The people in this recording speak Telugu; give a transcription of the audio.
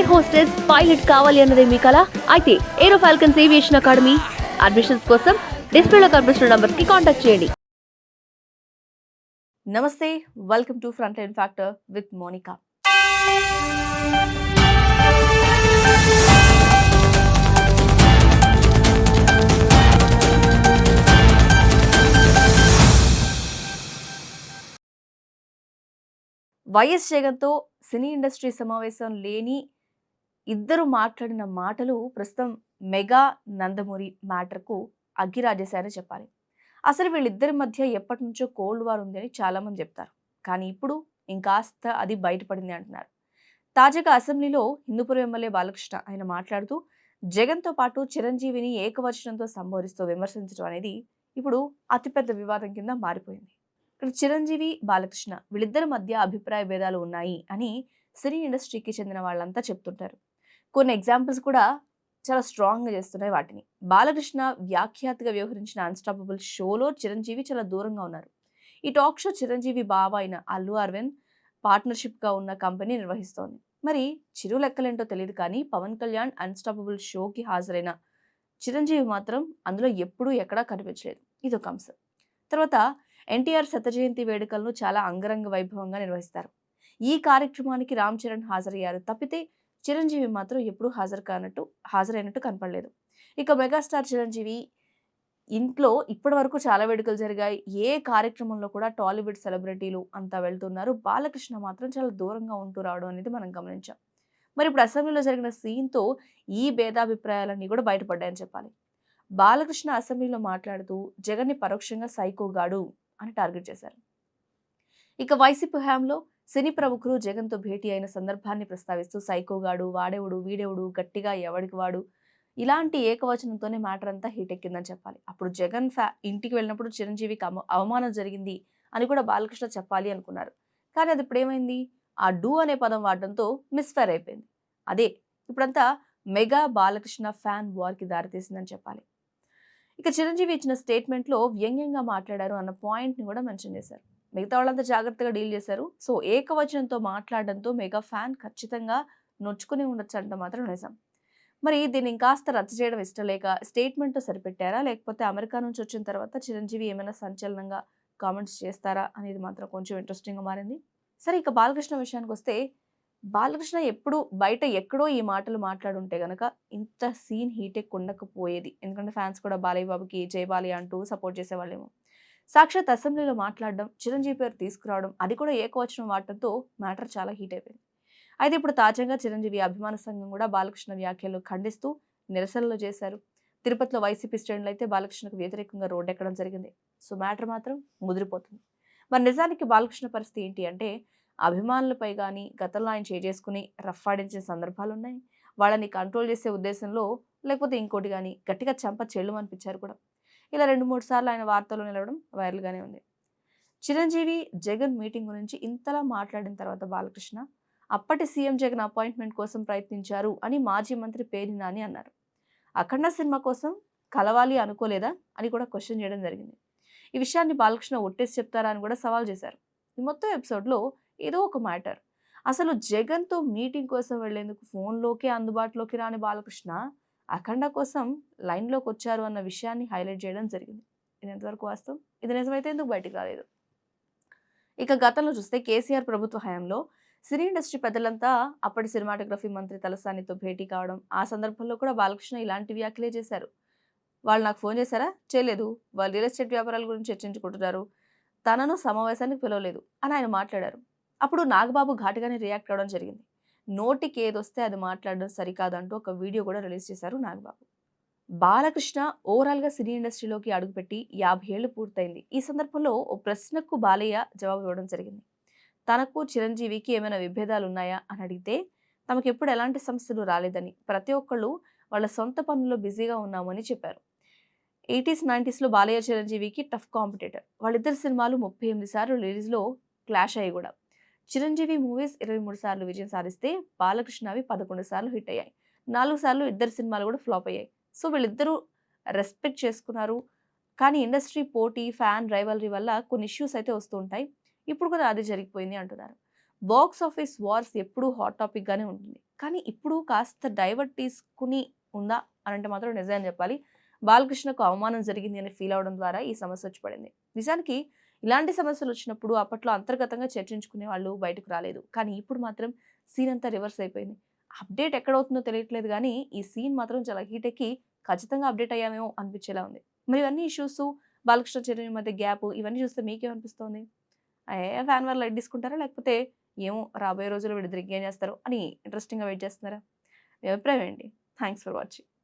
ఎయిర్ హోస్టెస్ పైలట్ కావాలి అన్నదే మీ కల అయితే aero falcons aviation academy admissions కోసం డిస్ప్లేలో కనిపిస్తున్న నంబర్స్ కి కాంటాక్ట్ చేయండి. నమస్తే, welcome to front line factor with Monika. YS జగన్తో సినీ ఇండస్ట్రీ సమావేశం లేని ఇద్దరు మాట్లాడిన మాటలు ప్రస్తుతం మెగా నందమూరి మ్యాటర్కు అగ్గిరాజేశారని చెప్పాలి. అసలు వీళ్ళిద్దరి మధ్య ఎప్పటి నుంచో కోల్డ్ వార్ ఉంది అని చాలామంది చెప్తారు. కానీ ఇప్పుడు ఇంకాస్త అది బయటపడింది అంటున్నారు. తాజాగా అసెంబ్లీలో హిందూపురం ఎమ్మెల్యే బాలకృష్ణ ఆయన మాట్లాడుతూ జగన్తో పాటు చిరంజీవిని ఏకవచనంతో సంబోధిస్తూ విమర్శించడం అనేది ఇప్పుడు అతిపెద్ద వివాదం కింద మారిపోయింది. ఇక్కడ చిరంజీవి బాలకృష్ణ వీళ్ళిద్దరి మధ్య అభిప్రాయ భేదాలు ఉన్నాయి అని సినీ ఇండస్ట్రీకి చెందిన వాళ్ళంతా చెప్తుంటారు. కొన్ని ఎగ్జాంపుల్స్ కూడా చాలా స్ట్రాంగ్గా చేస్తున్నాయి వాటిని. బాలకృష్ణ వ్యాఖ్యాతగా వ్యవహరించిన అన్స్టాపబుల్ షోలో చిరంజీవి చాలా దూరంగా ఉన్నారు. ఈ టాక్ షో చిరంజీవి బావ అయిన అల్లు అరవింద్ పార్ట్నర్షిప్గా ఉన్న కంపెనీ నిర్వహిస్తోంది. మరి చిరు లెక్కలేంటో తెలియదు కానీ పవన్ కళ్యాణ్ అన్స్టాపబుల్ షోకి హాజరైన చిరంజీవి మాత్రం అందులో ఎప్పుడూ ఎక్కడా కనిపించలేదు. ఇదొక అంశం. తర్వాత ఎన్టీఆర్ శత జయంతి వేడుకలను చాలా అంగరంగ వైభవంగా నిర్వహిస్తారు. ఈ కార్యక్రమానికి రామ్ చరణ్ హాజరయ్యారు తప్పితే చిరంజీవి మాత్రం ఎప్పుడూ హాజరైనట్టు కనపడలేదు. ఇక మెగాస్టార్ చిరంజీవి ఇంట్లో ఇప్పటి వరకు చాలా వేడుకలు జరిగాయి. ఏ కార్యక్రమంలో కూడా టాలీవుడ్ సెలబ్రిటీలు అంతా వెళ్తున్నారు. బాలకృష్ణ మాత్రం చాలా దూరంగా ఉంటూ రావడం అనేది మనం గమనించాం. మరి ఇప్పుడు అసెంబ్లీలో జరిగిన సీన్తో ఈ భేదాభిప్రాయాలన్నీ కూడా బయటపడ్డాయని చెప్పాలి. బాలకృష్ణ అసెంబ్లీలో మాట్లాడుతూ జగన్ని పరోక్షంగా సైకోగాడు అని టార్గెట్ చేశారు. ఇక వైసీపీ హయాంలో సినీ ప్రముఖులు జగన్తో భేటీ అయిన సందర్భాన్ని ప్రస్తావిస్తూ సైకోగాడు, వాడేవుడు, వీడేవుడు, గట్టిగా ఎవడికి వాడు ఇలాంటి ఏకవచనంతోనే మ్యాటర్ అంతా హీట్ ఎక్కిందని చెప్పాలి. అప్పుడు జగన్ ఇంటికి వెళ్ళినప్పుడు చిరంజీవికి అవమానం జరిగింది అని కూడా బాలకృష్ణ చెప్పాలి అనుకున్నారు. కానీ అది ఇప్పుడు ఏమైంది? ఆ డూ అనే పదం వాడడంతో మిస్ఫైర్ అయిపోయింది. అదే ఇప్పుడంతా మెగా బాలకృష్ణ ఫ్యాన్ వార్కి దారితీసిందని చెప్పాలి. ఇక చిరంజీవి ఇచ్చిన స్టేట్మెంట్లో వ్యంగ్యంగా మాట్లాడారు అన్న పాయింట్ని కూడా మెన్షన్ చేశారు. మిగతా వాళ్ళంతా జాగ్రత్తగా డీల్ చేశారు. సో ఏకవచనంతో మాట్లాడడంతో మెగా ఫ్యాన్ ఖచ్చితంగా నొచ్చుకుని ఉండొచ్చు అంట మాత్రం నిజం. మరి దీన్ని ఇంకాస్త రద్దు చేయడం ఇష్టం లేక స్టేట్మెంట్తో సరిపెట్టారా, లేకపోతే అమెరికా నుంచి వచ్చిన తర్వాత చిరంజీవి ఏమైనా సంచలనంగా కామెంట్స్ చేస్తారా అనేది మాత్రం కొంచెం ఇంట్రెస్టింగ్గా మారింది. సరే, ఇక బాలకృష్ణ విషయానికి వస్తే బాలకృష్ణ ఎప్పుడు బయట ఎక్కడో ఈ మాటలు మాట్లాడుంటే గనక ఇంత సీన్ హీటెక్ ఉండకపోయేది. ఎందుకంటే ఫ్యాన్స్ కూడా బాలయ్య బాబుకి జై బాలయ్య అంటూ సపోర్ట్ చేసేవాళ్ళేమో. సాక్షాత్ అసెంబ్లీలో మాట్లాడడం, చిరంజీవి పేరు తీసుకురావడం, అది కూడా ఏకవచనం వాడటంతో మ్యాటర్ చాలా హీట్ అయిపోయింది. అయితే ఇప్పుడు తాజాగా చిరంజీవి అభిమాన సంఘం కూడా బాలకృష్ణ వ్యాఖ్యలు ఖండిస్తూ నిరసనలు చేశారు. తిరుపతిలో వైసీపీ శ్రేణులు అయితే బాలకృష్ణకు వ్యతిరేకంగా రోడ్డెక్కడం జరిగింది. సో మ్యాటర్ మాత్రం ముదిరిపోతుంది. మరి నిజానికి బాలకృష్ణ పరిస్థితి ఏంటి అంటే, అభిమానులపై కానీ గతంలో ఆయన చేసుకుని రఫ్ ఆడించిన సందర్భాలు ఉన్నాయి. వాళ్ళని కంట్రోల్ చేసే ఉద్దేశంలో లేకపోతే ఇంకోటి కానీ గట్టిగా చెంప చెల్లు అనిపించారు కూడా. ఇలా 2-3 సార్లు ఆయన వార్తల్లో నిలవడం వైరల్గానే ఉంది. చిరంజీవి జగన్ మీటింగ్ గురించి ఇంతలా మాట్లాడిన తర్వాత బాలకృష్ణ అప్పటి సీఎం జగన్ అపాయింట్మెంట్ కోసం ప్రయత్నించారు అని మాజీ మంత్రి పేర్ని నాని అన్నారు. అఖండ సినిమా కోసం కలవాలి అనుకోలేదా అని కూడా క్వశ్చన్ చేయడం జరిగింది. ఈ విషయాన్ని బాలకృష్ణ ఒట్టేసి చెప్తారా అని కూడా సవాల్ చేశారు. ఈ మొత్తం ఎపిసోడ్లో ఏదో ఒక మ్యాటర్. అసలు జగన్తో మీటింగ్ కోసం వెళ్లేందుకు ఫోన్లోకే అందుబాటులోకి రాని బాలకృష్ణ అఖండ కోసం లైన్లోకి వచ్చారు అన్న విషయాన్ని హైలైట్ చేయడం జరిగింది. ఇది ఎంతవరకు వాస్తవం? ఇది నిజమైతే ఎందుకు బయటికి రాలేదు? ఇక గతంలో చూస్తే కేసీఆర్ ప్రభుత్వ హయాంలో సినీ ఇండస్ట్రీ పెద్దలంతా అప్పటి సినిమాటోగ్రఫీ మంత్రి తలసానితో భేటీ కావడం, ఆ సందర్భంలో కూడా బాలకృష్ణ ఇలాంటి వ్యాఖ్యలే చేశారు. వాళ్ళు నాకు ఫోన్ చేశారా? చేయలేదు. వాళ్ళు రియల్ ఎస్టేట్ వ్యాపారాల గురించి చర్చించుకుంటున్నారు. తనను సమావేశానికి పిలవలేదు అని ఆయన మాట్లాడారు. అప్పుడు నాగబాబు ఘాటుగానే రియాక్ట్ అవ్వడం జరిగింది. నోటికి ఏదొస్తే అది మాట్లాడడం సరికాదంటూ ఒక వీడియో కూడా రిలీజ్ చేశారు నాగబాబు. బాలకృష్ణ ఓవరాల్గా సినీ ఇండస్ట్రీలోకి అడుగుపెట్టి 50 ఏళ్లు పూర్తయింది. ఈ సందర్భంలో ఓ ప్రశ్నకు బాలయ్య జవాబు ఇవ్వడం జరిగింది. తనకు చిరంజీవికి ఏమైనా విభేదాలు ఉన్నాయా అని అడిగితే తమకు ఎప్పుడు ఎలాంటి సమస్యలు రాలేదని, ప్రతి ఒక్కళ్ళు వాళ్ళ సొంత పనుల్లో బిజీగా ఉన్నామని చెప్పారు. 80s, 90sలో బాలయ్య చిరంజీవికి టఫ్ కాంపిటేటర్. వాళ్ళిద్దరి సినిమాలు 38 సార్లు రిలీజ్లో క్లాష్ అయ్యి కూడా. చిరంజీవి మూవీస్ 23 సార్లు విజయం సాధిస్తే బాలకృష్ణవి 11 సార్లు హిట్ అయ్యాయి. 4 సార్లు ఇద్దరు సినిమాలు కూడా ఫ్లాప్ అయ్యాయి. సో వీళ్ళిద్దరూ రెస్పెక్ట్ చేసుకున్నారు. కానీ ఇండస్ట్రీ పోటీ, ఫ్యాన్ రైవలరీ వల్ల కొన్ని ఇష్యూస్ అయితే వస్తూ ఉంటాయి. ఇప్పుడు కూడా అది జరిగిపోయింది అంటున్నారు. బాక్స్ ఆఫీస్ వార్స్ ఎప్పుడూ హాట్ టాపిక్గానే ఉంటుంది. కానీ ఇప్పుడు కాస్త డైవర్ట్ తీసుకుని ఉందా అనంటే మాత్రం నిజం చెప్పాలి. బాలకృష్ణకు అవమానం జరిగింది అని ఫీల్ అవ్వడం ద్వారా ఈ సమస్య వచ్చి పడింది. నిజానికి ఇలాంటి సమస్యలు వచ్చినప్పుడు అప్పట్లో అంతర్గతంగా చర్చించుకునే వాళ్ళు బయటకు రాలేదు. కానీ ఇప్పుడు మాత్రం సీన్ అంతా రివర్స్ అయిపోయింది. అప్డేట్ ఎక్కడవుతుందో తెలియట్లేదు గానీ, ఈ సీన్ మాత్రం చాలా హీట్ ఎక్కి ఖచ్చితంగా అప్డేట్ అయ్యామేమో అనిపించేలా ఉంది. మరి ఇవన్నీ ఇష్యూసు, బాలకృష్ణ, చిరంజీవి మధ్య గ్యాపు ఇవన్నీ చూస్తే మీకేమనిపిస్తోంది? ఫ్యాన్ వార్ లైట్ తీసుకుంటారా? లేకపోతే ఏమో రాబోయే రోజుల్లో వీళ్ళిద్దరు ఇంకేం చేస్తారో అని ఇంట్రెస్టింగ్‌గా వెయిట్ చేస్తున్నారా? మీ అభిప్రాయం ఏంటి? Thanks for watching.